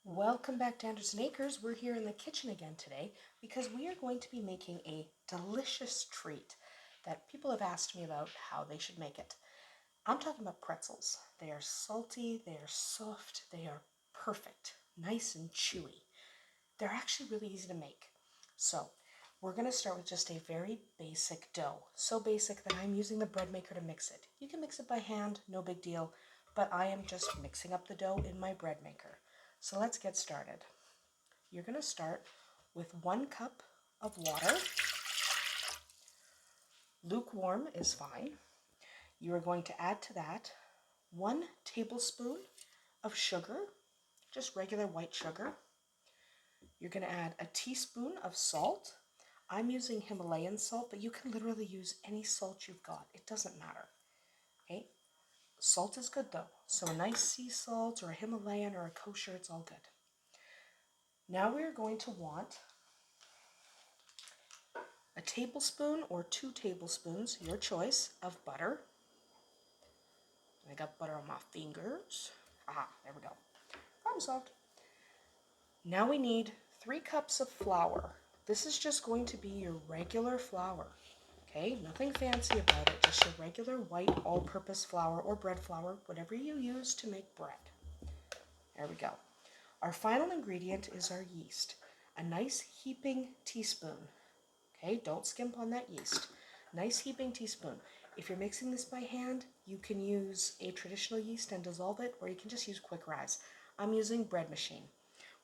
Welcome back to Andersen Acres. We're here in the kitchen again today because we are going to be making a delicious treat that people have asked me about how they should make it. I'm talking about pretzels. They are salty, they are soft, they are perfect, nice and chewy. They're actually really easy to make. So we're going to start with just a very basic dough. So basic that I'm using the bread maker to mix it. You can mix it by hand, no big deal, but I am just mixing up the dough in my bread maker. So let's get started. You're going to start with 1 cup of water. Lukewarm is fine. You are going to add to that 1 tablespoon of sugar, just regular white sugar. You're going to add a teaspoon of salt. I'm using Himalayan salt, but you can literally use any salt you've got. It doesn't matter. Okay? Salt is good though. So a nice sea salt or a Himalayan or a kosher, it's all good. Now we're going to want a tablespoon or 2 tablespoons, your choice, of butter. I got butter on my fingers. Aha, there we go. Problem solved. Now we need 3 cups of flour. This is just going to be your regular flour. Okay, nothing fancy about it, just your regular white all-purpose flour or bread flour, whatever you use to make bread. There we go. Our final ingredient is our yeast. A nice heaping teaspoon. Okay, don't skimp on that yeast. Nice heaping teaspoon. If you're mixing this by hand, you can use a traditional yeast and dissolve it, or you can just use quick rise. I'm using bread machine.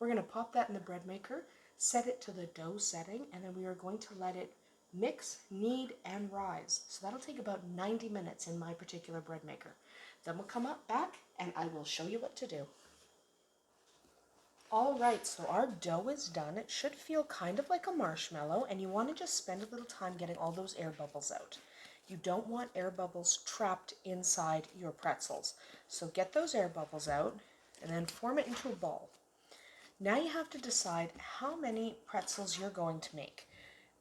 We're going to pop that in the bread maker, set it to the dough setting, and then we are going to let it mix, knead, and rise. So that'll take about 90 minutes in my particular bread maker. Then we'll come up back and I will show you what to do. All right, so our dough is done. It should feel kind of like a marshmallow, and you want to just spend a little time getting all those air bubbles out. You don't want air bubbles trapped inside your pretzels. So get those air bubbles out and then form it into a ball. Now you have to decide how many pretzels you're going to make.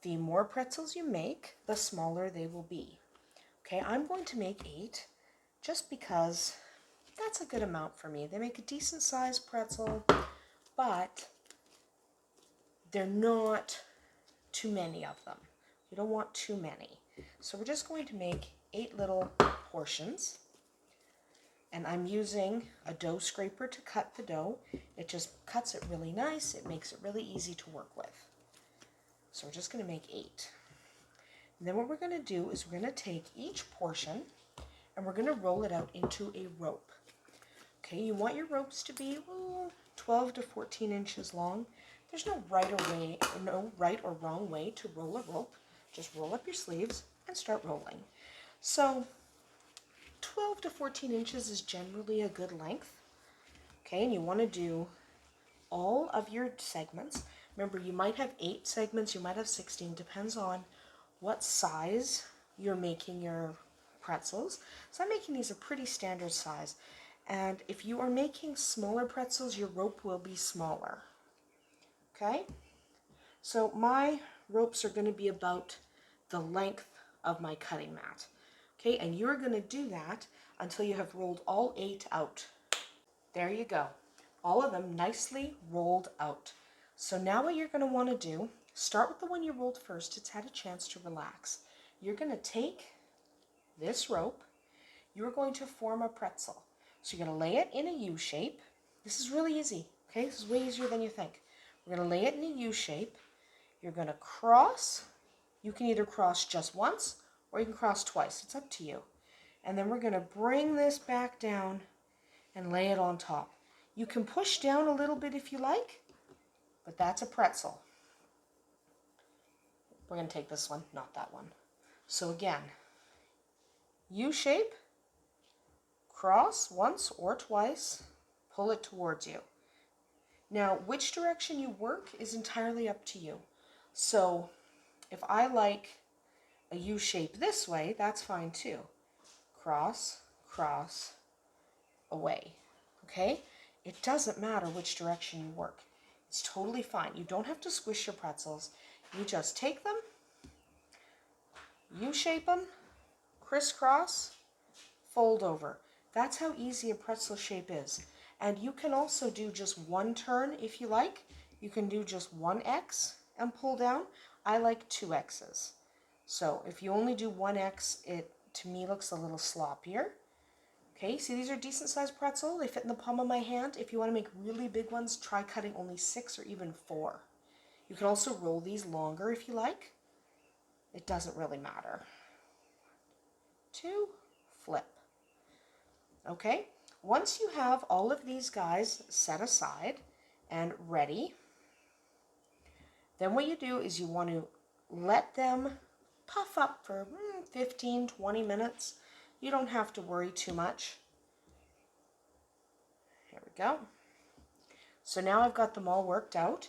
The more pretzels you make, the smaller they will be. Okay, I'm going to make 8 just because that's a good amount for me. They make a decent sized pretzel, but they're not too many of them. You don't want too many. So we're just going to make 8 little portions. And I'm using a dough scraper to cut the dough. It just cuts it really nice. It makes it really easy to work with. So we're just going to make 8. And then what we're going to do is we're going to take each portion and we're going to roll it out into a rope. Okay, you want your ropes to be 12 to 14 inches long. There's no right or wrong way to roll a rope. Just roll up your sleeves and start rolling. So 12 to 14 inches is generally a good length. Okay, and you want to do all of your segments. Remember, you might have 8 segments, you might have 16, depends on what size you're making your pretzels. So I'm making these a pretty standard size. And if you are making smaller pretzels, your rope will be smaller. Okay? So my ropes are going to be about the length of my cutting mat. Okay, and you're going to do that until you have rolled all 8 out. There you go. All of them nicely rolled out. So now what you're going to want to do, start with the one you rolled first. It's had a chance to relax. You're going to take this rope. You're going to form a pretzel. So you're going to lay it in a U shape. This is really easy. Okay, this is way easier than you think. We're going to lay it in a U shape. You're going to cross. You can either cross just once or you can cross twice. It's up to you. And then we're going to bring this back down and lay it on top. You can push down a little bit if you like, but that's a pretzel. We're going to take this one, not that one. So again, U shape, cross once or twice, pull it towards you. Now, which direction you work is entirely up to you. So if I like a U shape this way, that's fine too. Cross, cross, away. Okay? It doesn't matter which direction you work. It's totally fine. You don't have to squish your pretzels. You just take them, U-shape them, crisscross, fold over. That's how easy a pretzel shape is. And you can also do just one turn if you like. You can do just one X and pull down. I like two X's. So if you only do one X, it to me looks a little sloppier. Okay, see these are decent sized pretzel. They fit in the palm of my hand. If you want to make really big ones, try cutting only 6 or even 4. You can also roll these longer if you like. It doesn't really matter. 2, flip. Okay, once you have all of these guys set aside and ready, then what you do is you want to let them puff up for 15, 20 minutes. You don't have to worry too much. Here we go. So now I've got them all worked out.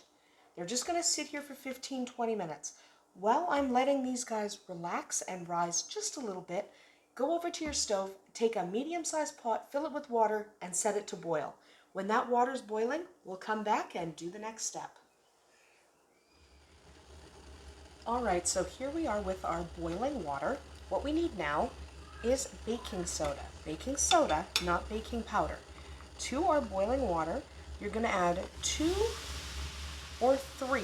They're just going to sit here for 15, 20 minutes. While I'm letting these guys relax and rise just a little bit, go over to your stove, take a medium-sized pot, fill it with water, and set it to boil. When that water's boiling, we'll come back and do the next step. Alright, so here we are with our boiling water. What we need now is baking soda. Baking soda, not baking powder. To our boiling water, you're going to add 2 or 3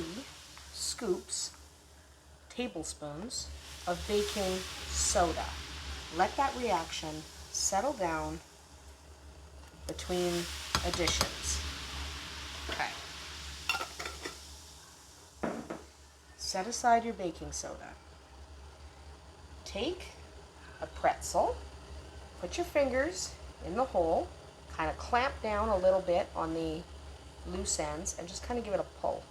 tablespoons of baking soda. Let that reaction settle down between additions. Okay. Set aside your baking soda. Take a pretzel, put your fingers in the hole, kind of clamp down a little bit on the loose ends and just kind of give it a pull.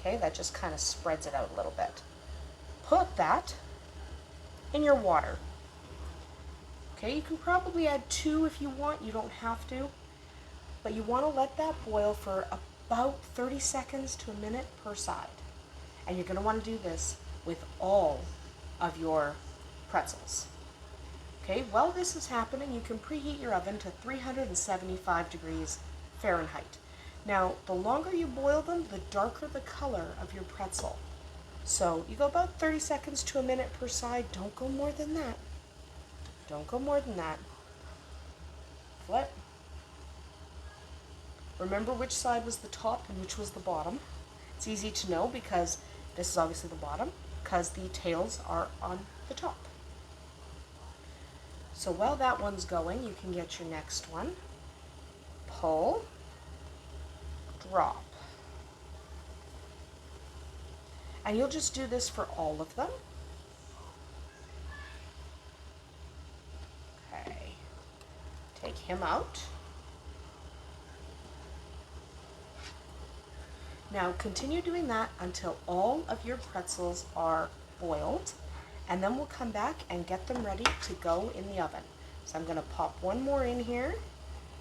Okay, that just kind of spreads it out a little bit. Put that in your water. Okay, you can probably add 2 if you want, you don't have to, but you want to let that boil for about 30 seconds to a minute per side. And you're going to want to do this with all of your pretzels. Okay, while this is happening, you can preheat your oven to 375 degrees Fahrenheit. Now, the longer you boil them, the darker the color of your pretzel. So you go about 30 seconds to a minute per side. Don't go more than that. Don't go more than that. Flip. Remember which side was the top and which was the bottom. It's easy to know because this is obviously the bottom, because the tails are on the top. So while that one's going, you can get your next one. Pull, drop. And you'll just do this for all of them. Okay. Take him out. Now continue doing that until all of your pretzels are boiled, and then we'll come back and get them ready to go in the oven. So I'm going to pop one more in here.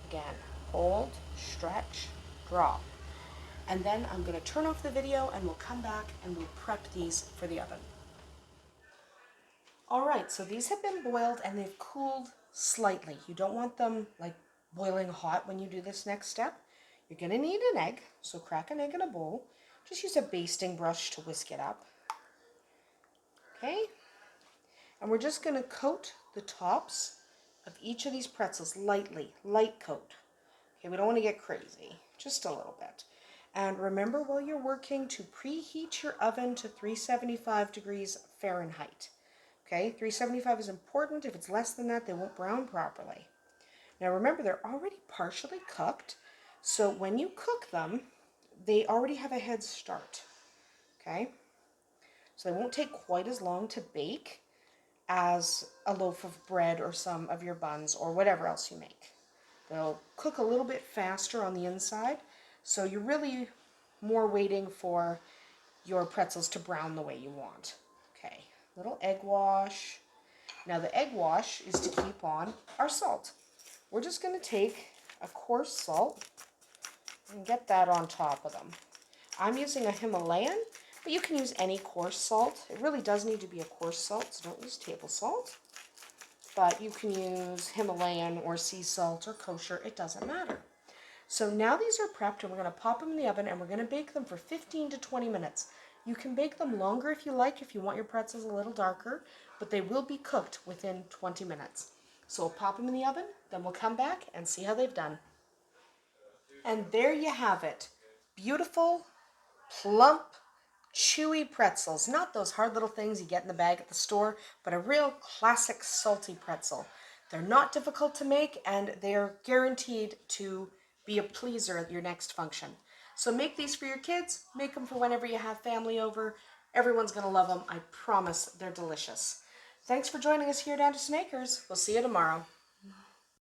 Again, hold, stretch, drop. And then I'm going to turn off the video and we'll come back and we'll prep these for the oven. Alright, so these have been boiled and they've cooled slightly. You don't want them like boiling hot when you do this next step. You're going to need an egg, so crack an egg in a bowl. Just use a basting brush to whisk it up. Okay? And we're just going to coat the tops of each of these pretzels lightly, light coat. Okay, we don't want to get crazy, just a little bit. And remember while you're working to preheat your oven to 375 degrees Fahrenheit. Okay, 375 is important. If it's less than that, they won't brown properly. Now remember, they're already partially cooked. So when you cook them, they already have a head start, okay? So they won't take quite as long to bake as a loaf of bread or some of your buns or whatever else you make. They'll cook a little bit faster on the inside, so you're really more waiting for your pretzels to brown the way you want. Okay, little egg wash. Now the egg wash is to keep on our salt. We're just going to take a coarse salt and get that on top of them. I'm using a Himalayan, but you can use any coarse salt. It really does need to be a coarse salt, so don't use table salt. But you can use Himalayan or sea salt or kosher, it doesn't matter. So now these are prepped and we're going to pop them in the oven and we're going to bake them for 15 to 20 minutes. You can bake them longer if you like, if you want your pretzels a little darker, but they will be cooked within 20 minutes. So we'll pop them in the oven, then we'll come back and see how they've done. And there you have it. Beautiful, plump, chewy pretzels. Not those hard little things you get in the bag at the store, but a real classic salty pretzel. They're not difficult to make, and they're guaranteed to be a pleaser at your next function. So make these for your kids. Make them for whenever you have family over. Everyone's going to love them. I promise they're delicious. Thanks for joining us here at Andersen Acres. We'll see you tomorrow.